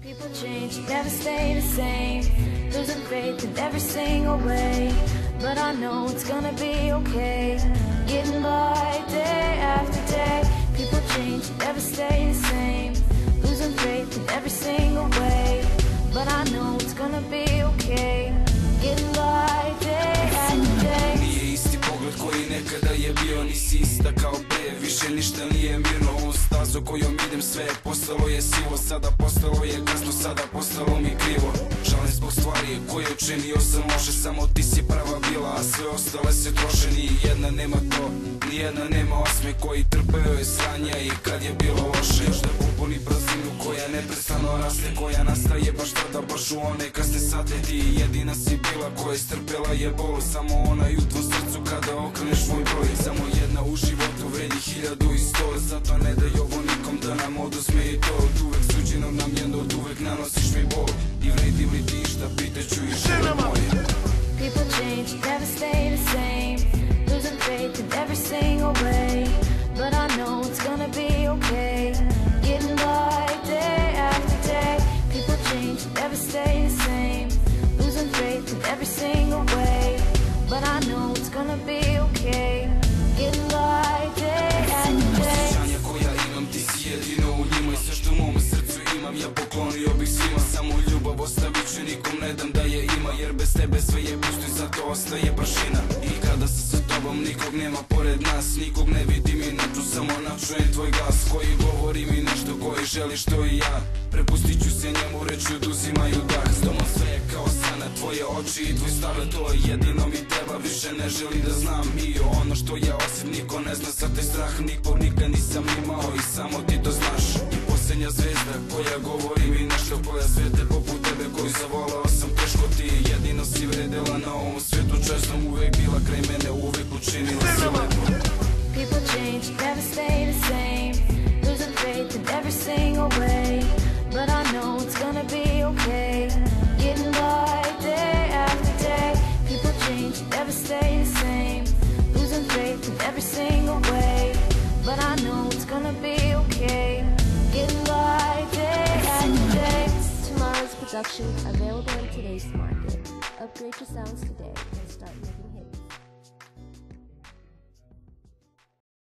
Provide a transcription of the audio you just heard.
People change, never stay the same. Losing faith in every single way. But I know it's gonna be okay. Getting by day after day. People change, never stay the same. Losing faith in every single way. But I know it's gonna be okay. Getting by day after day. Nije isti pogled koji nekada je bio, nisi ista kao pre. Više ništa nije mirno, ovom stazom kojom idem sve postalo je sivo, sada postalo je kasno, sada postalo mi krivo. Žalim zbog stvari koje učinio sam loše, samo ti si prava bila, a sve ostale se troše. Nijedna nema to, nijedna nema osme, koji trpeo je sranja i kad je bilo loše. Još da popuni prazninu koja neprestano raste, koja nastaje baš tada, baš u one kasne sate. Ti jedina si bila koja istrpela je bol, samo ona u tvom srcu kada okreneš moj broj. Samo jedna u životu vredi 1100, zato ne daj ovo nikom da nam oduzme i to. Od uvek suđenom nam jedno, od uvek nanosiš mi bol. I vredi li ti šta, pitaću i život moj. People change, never stay the same. Losing faith in every single way. But I know it's gonna be okay. Getting by day after day. People change, never stay the same. Losing faith in every single way. But I know it's gonna be okay. Getting by day after day. Osjećanja koja imam, ti si jedino u njima. I sve što u mom srcu imam, ja poklonio bih svima. Samo ljubav ostavit ću, nikom ne dam da je ima. Jer bez tebe sve je pusto i zato ostaje prašina. I kada sam sa tobom, nikog nema pored nas. Nikog ne vidim i ne ču, samo načujem tvoj glas koji govori mi nešto, koji želi što i ja. Prepustit ću se njemu, reći oduzimaju dah. S domom sve je kao sana, tvoje oči i tvoj stav, to je jedino mi treba. Više ne želim da znam i ono što ja osim, niko ne zna za taj strah. Nikog nikad nisam imao i samo ti to znaš. I posljednja zvezda koja govori mi nešto, koja svete poput tebe koju zavolao sam teško. Ti jedino si vredela na ovom svijetu, čestom uvek bila kraj mene, uvek učinila si lepo. People change, never stay the same. Losing faith in every single way. But I know it's gonna be okay. Getting by day after day. People change, never stay the same. Losing faith in every single way. But I know it's gonna be okay. Getting by day after day. Tomorrow's production available in today's market. Upgrade your sounds today and start now.